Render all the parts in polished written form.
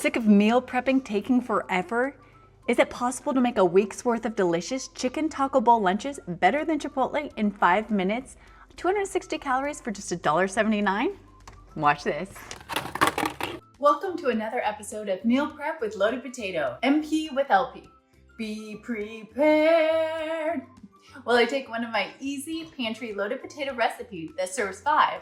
Sick of meal prepping taking forever? Is it possible to make a week's worth of delicious chicken taco bowl lunches better than Chipotle in 5 minutes? 260 calories for just $1.79? Watch this. Welcome to another episode of Meal Prep with Loaded Potato, MP with LP. Be prepared. Well, I take one of my easy pantry loaded potato recipes that serves 5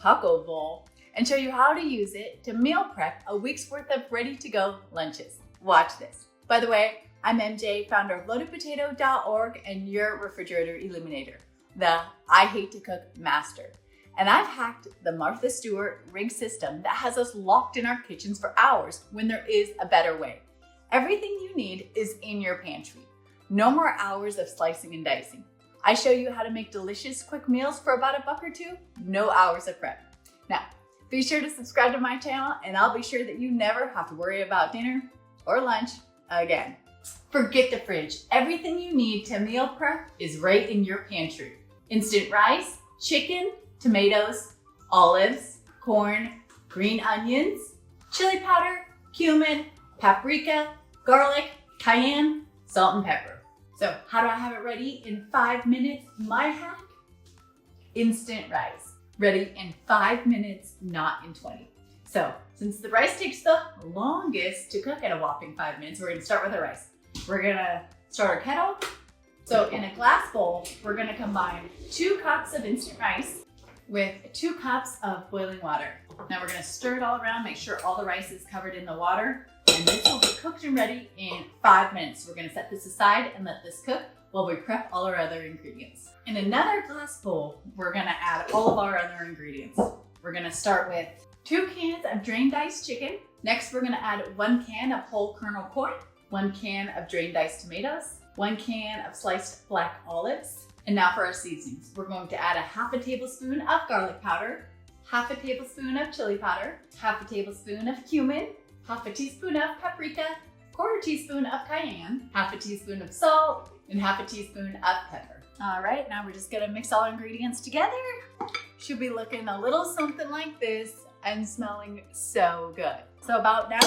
taco bowl and show you how to use it to meal prep a week's worth of ready-to-go lunches. Watch this. By the way, I'm MJ, founder of loadedpotato.org and your refrigerator eliminator, the I hate to cook master. And I've hacked the Martha Stewart rig system that has us locked in our kitchens for hours when there is a better way. Everything you need is in your pantry. No more hours of slicing and dicing. I show you how to make delicious quick meals for about $1 or $2, no hours of prep. Now, be sure to subscribe to my channel and I'll be sure that you never have to worry about dinner or lunch again. Forget the fridge. Everything you need to meal prep is right in your pantry. Instant rice, chicken, tomatoes, olives, corn, green onions, chili powder, cumin, paprika, garlic, cayenne, salt and pepper. So how do I have it ready in 5 minutes? My hack, instant rice. Ready in 5 minutes, not in 20. So since the rice takes the longest to cook at a whopping 5 minutes, we're gonna start with our rice. We're gonna start our kettle. So in a glass bowl, we're gonna combine 2 cups of instant rice with 2 cups of boiling water. Now we're gonna stir it all around, make sure all the rice is covered in the water, and this will be cooked and ready in 5 minutes. We're gonna set this aside and let this cook while we prep all our other ingredients. In another glass bowl, we're gonna add all of our other ingredients. We're gonna start with 2 cans of drained diced chicken. Next, we're gonna add 1 can of whole kernel corn, 1 can of drained diced tomatoes, 1 can of sliced black olives. And now for our seasonings. We're going to add a ½ a tablespoon of garlic powder, ½ a tablespoon of chili powder, ½ a tablespoon of cumin, ½ a teaspoon of paprika, ¼ teaspoon of cayenne, ½ a teaspoon of salt, and ½ a teaspoon of pepper. All right, now we're just gonna mix all our ingredients together. Should be looking a little something like this and smelling so good. So about now,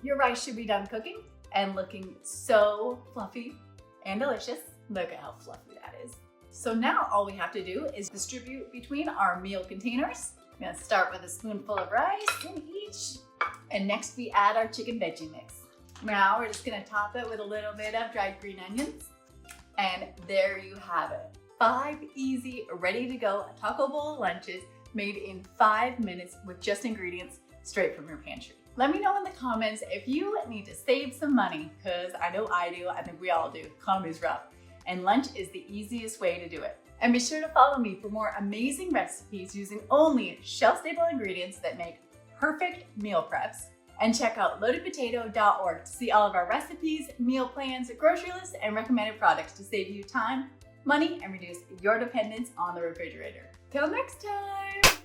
your rice should be done cooking and looking so fluffy and delicious. Look at how fluffy that is. So now all we have to do is distribute between our meal containers. I'm gonna start with a spoonful of rice in each. And next we add our chicken veggie mix. Now we're just gonna top it with a little bit of dried green onions. And there you have it. 5 easy, ready to go taco bowl lunches made in 5 minutes with just ingredients straight from your pantry. Let me know in the comments if you need to save some money, because I know I do, I think we all do. Economy's rough. And lunch is the easiest way to do it. And be sure to follow me for more amazing recipes using only shelf-stable ingredients that make perfect meal preps. And check out loadedpotato.org to see all of our recipes, meal plans, grocery lists, and recommended products to save you time, money, and reduce your dependence on the refrigerator. Till next time!